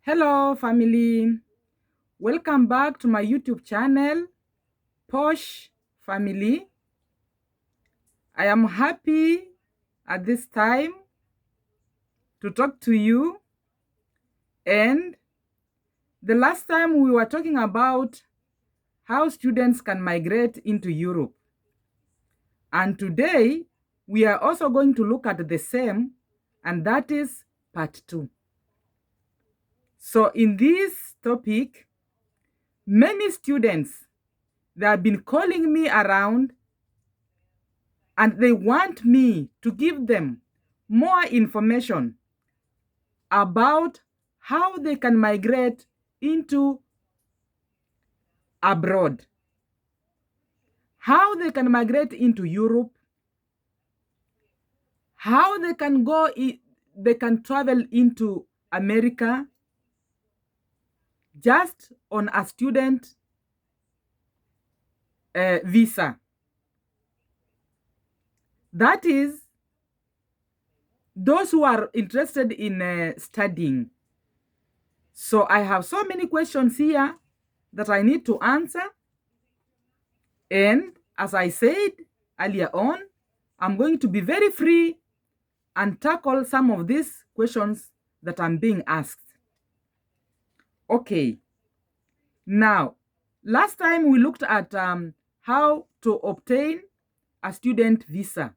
Hello, family. Welcome back to my YouTube channel, Posh Family. I am happy at this time to talk to you. And the last time we were talking about how students can migrate into Europe. And today we are also going to look at the same, and that is part 2. So in this topic, many students, they have been calling me around and they want me to give them more information about how they can migrate into abroad, how they can migrate into Europe, how they can they can travel into America just on a student visa. That is, those who are interested in studying. So I have so many questions here that I need to answer. And as I said earlier on, I'm going to be very free and tackle some of these questions that I'm being asked. Okay, now, last time we looked at how to obtain a student visa,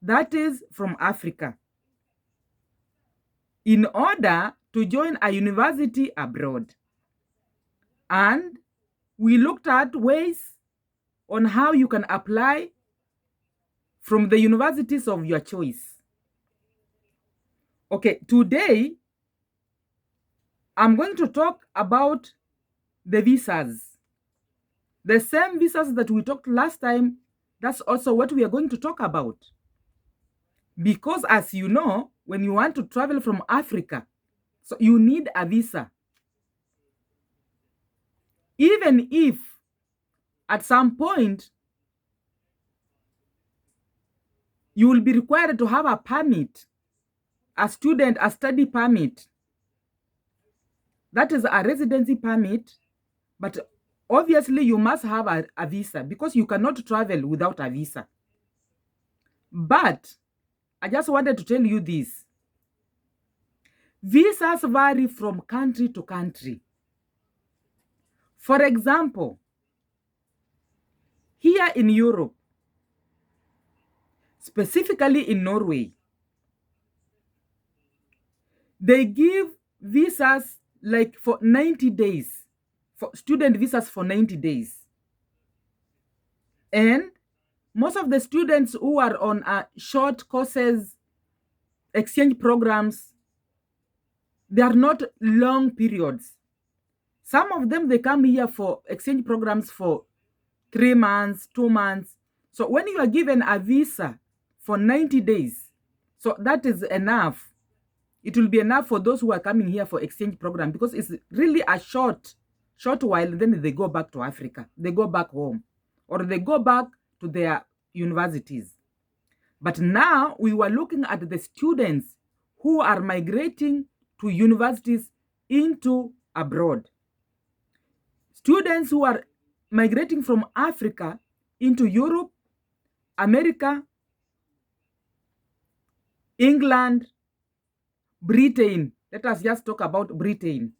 that is from Africa, in order to join a university abroad. And we looked at ways on how you can apply from the universities of your choice. Okay, today I'm going to talk about the visas. The same visas that we talked last time, that's also what we are going to talk about. Because as you know, when you want to travel from Africa, so you need a visa. Even if at some point you will be required to have a permit, a study permit. That is a residency permit, but obviously you must have a visa because you cannot travel without a visa. But I just wanted to tell you this. Visas vary from country to country. For example, here in Europe, specifically in Norway, they give visas like for 90 days, for student visas for 90 days. And most of the students who are on short courses, exchange programs, they are not long periods. Some of them, they come here for exchange programs for 3 months, 2 months. So when you are given a visa for 90 days, so that is enough. It will be enough for those who are coming here for exchange program because it's really a short while, then they go back to Africa. They go back home or they go back to their universities. But now we were looking at the students who are migrating to universities into abroad. Students who are migrating from Africa into Europe, America, England, Britain. Let us just talk about Britain.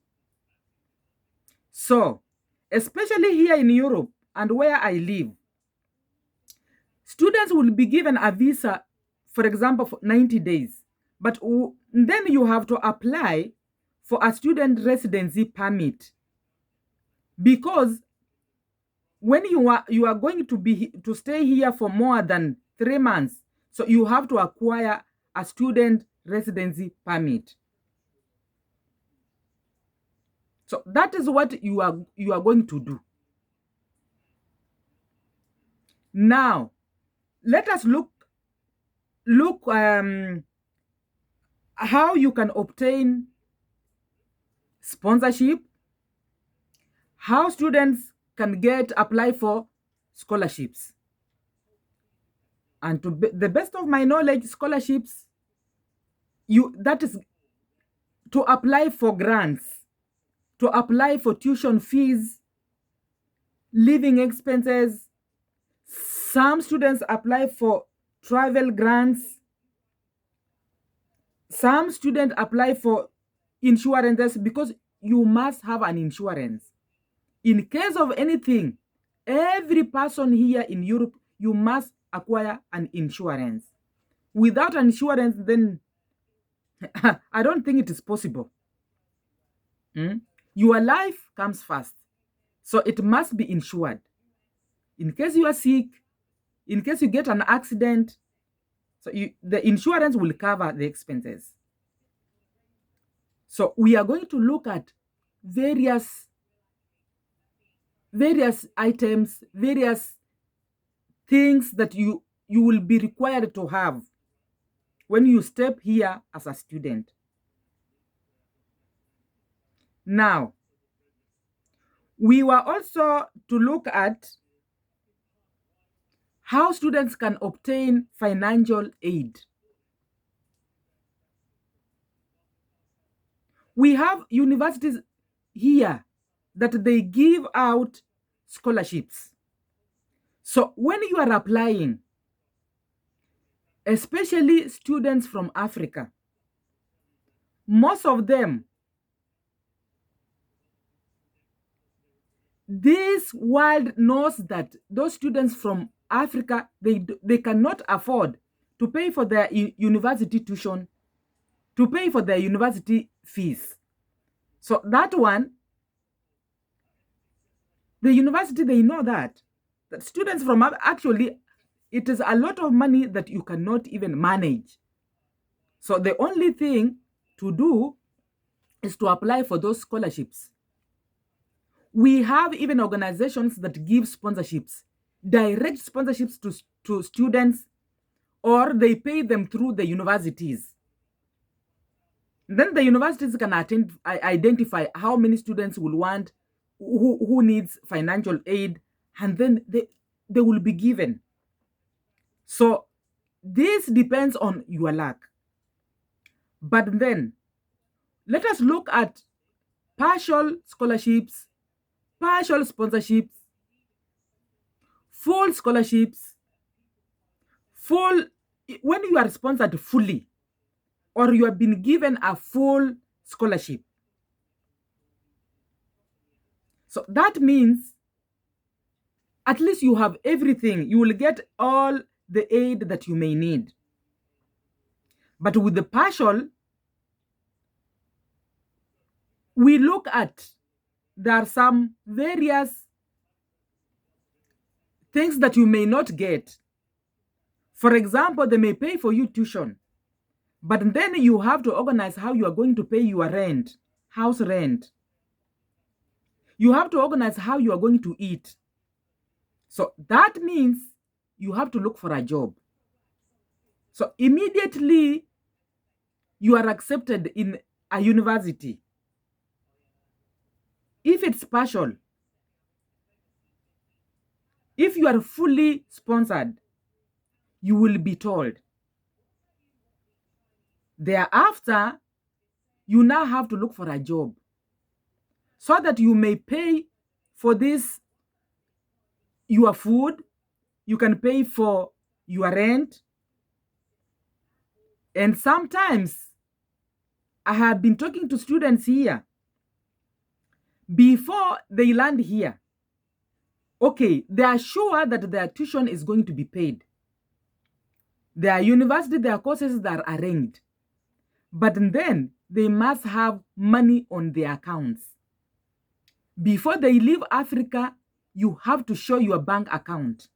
So, especially here in Europe and where I live, students will be given a visa, for example, for 90 days. But then you have to apply for a student residency permit. Because when you are going to stay here for more than 3 months, so you have to acquire a student residency permit. So that is what you are going to do. Now, let us look how you can obtain sponsorship, how students can apply for scholarships. And to the best of my knowledge, scholarships, that is to apply for grants. to apply for tuition fees, living expenses. Some students apply for travel grants. Some students apply for insurances because you must have an insurance. In case of anything, every person here in Europe, you must acquire an insurance. Without an insurance, then I don't think it is possible. Your life comes first. So it must be insured. In case you are sick, in case you get an accident, so the insurance will cover the expenses. So we are going to look at various items, various things that you will be required to have when you step here as a student. Now, we were also to look at how students can obtain financial aid. We have universities here that they give out scholarships. So when you are applying, especially students from Africa, most of them, this world knows that those students from Africa, they cannot afford to pay for their university tuition, to pay for their university fees. So that one, the university, they know that students from actually, it is a lot of money that you cannot even manage. So the only thing to do is to apply for those scholarships. We have even organizations that give sponsorships, direct sponsorships to students, or they pay them through the universities. Then the universities can identify how many students will want, who needs financial aid, and then they will be given. So this depends on your luck. But then let us look at partial scholarships, partial sponsorships, full scholarships, full, when you are sponsored fully, or you have been given a full scholarship. So that means at least you have everything. You will get all the aid that you may need. But with the partial, we look at, there are some various things that you may not get. For example, they may pay for you tuition, but then you have to organize how you are going to pay your rent, house rent. You have to organize how you are going to eat. So that means you have to look for a job. So immediately you are accepted in a university. If it's partial, if you are fully sponsored, you will be told. Thereafter, you now have to look for a job so that you may pay for this, your food, you can pay for your rent. And sometimes I have been talking to students here before they land here. Okay, they are sure that their tuition is going to be paid. Their university, their courses that are arranged. But then they must have money on their accounts. Before they leave Africa, you have to show your bank account,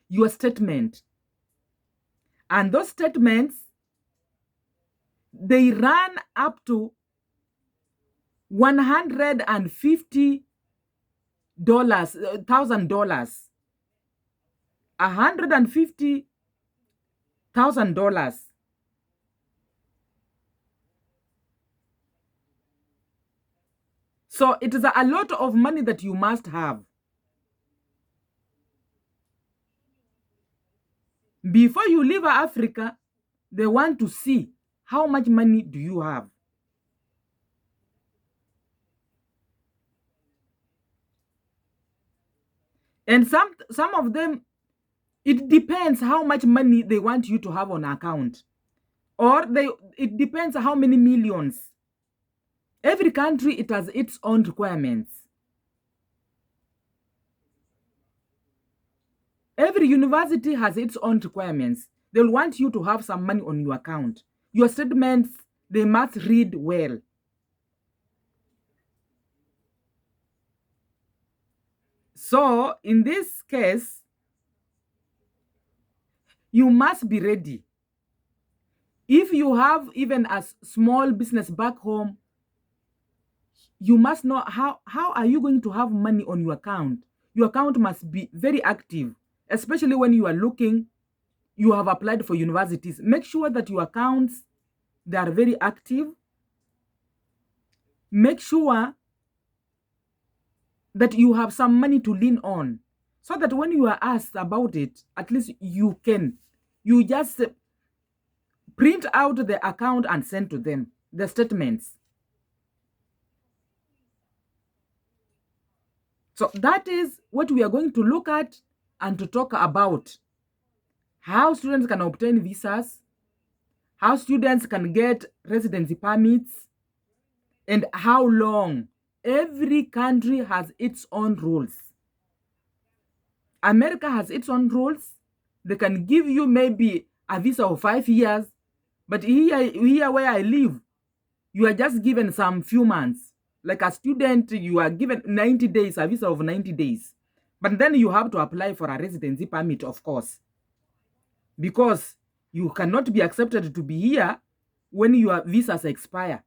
your statement. And those statements, they run up to $150,000, $150,000. So it is a lot of money that you must have. Before you leave Africa, they want to see how much money do you have. And some of them, it depends how much money they want you to have on account, or it depends how many millions. Every country, it has its own requirements. Every university has its own requirements. They'll want you to have some money on your account. Your statements, they must read well. So in this case, you must be ready. If you have even a small business back home, you must know how are you going to have money on your account. Your account must be very active, especially when you are looking, you have applied for universities. Make sure that your accounts, they are very active. Make sure that you have some money to lean on, so that when you are asked about it, at least you just print out the account and send to them the statements. So that is what we are going to look at and to talk about: how students can obtain visas, how students can get residency permits, and how long. Every country has its own rules. America has its own rules. They can give you maybe a visa of 5 years, but here where I live, you are just given some few months. Like a student, you are given 90 days, a visa of 90 days. But then you have to apply for a residency permit, of course, because you cannot be accepted to be here when your visas expire.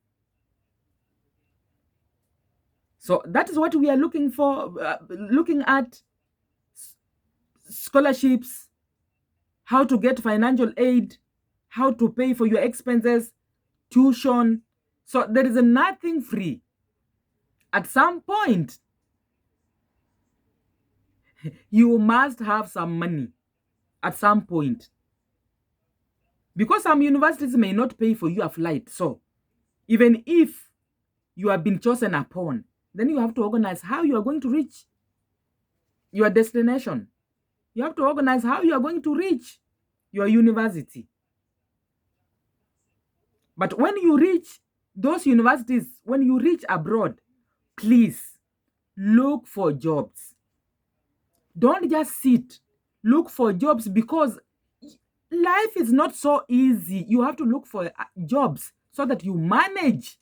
So that is what we are looking for, looking at: scholarships, how to get financial aid, how to pay for your expenses, tuition. So there is nothing free. At some point, you must have some money at some point, because some universities may not pay for you a flight. So even if you have been chosen upon, then you have to organize how you are going to reach your destination. You have to organize how you are going to reach your university. But when you reach those universities, when you reach abroad, please look for jobs. Don't just sit. Look for jobs, because life is not so easy. You have to look for jobs so that you manage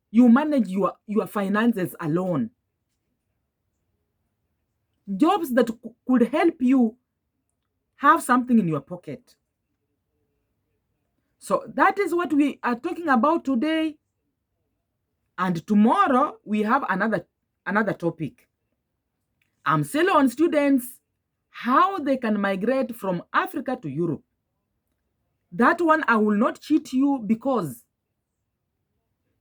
your finances alone. Jobs that could help you have something in your pocket. So that is what we are talking about today. And tomorrow we have another topic. I'm still on students, how they can migrate from Africa to Europe. That one I will not cheat you, because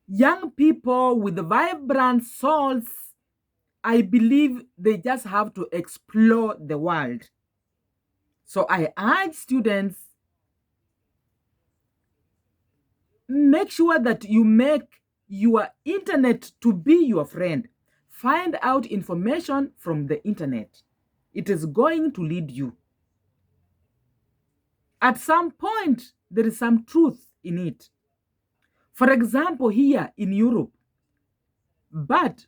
young people with vibrant souls, I believe they just have to explore the world. So I urge students, make sure that you make your internet to be your friend. Find out information from the internet. It is going to lead you. At some point, there is some truth in it. For example, here in Europe, but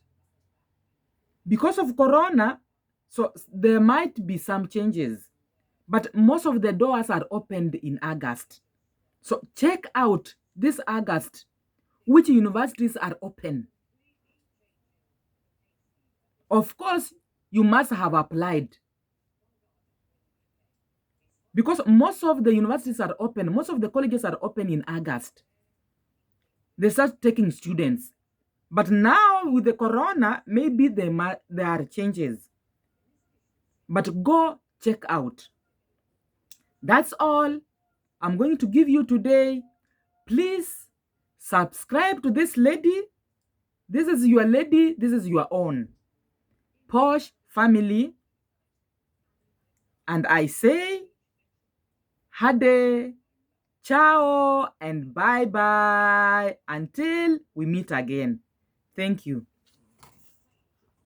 because of Corona, so there might be some changes, but most of the doors are opened in August. So check out this August, which universities are open. Of course, you must have applied, because most of the universities are open, most of the colleges are open in August. They start taking students. But now with the Corona, maybe there are changes. But go check out. That's all I'm going to give you today. Please subscribe to this lady. This is your lady. This is your own Posh family. And I say, Hade, ciao, and bye-bye until we meet again. Thank you.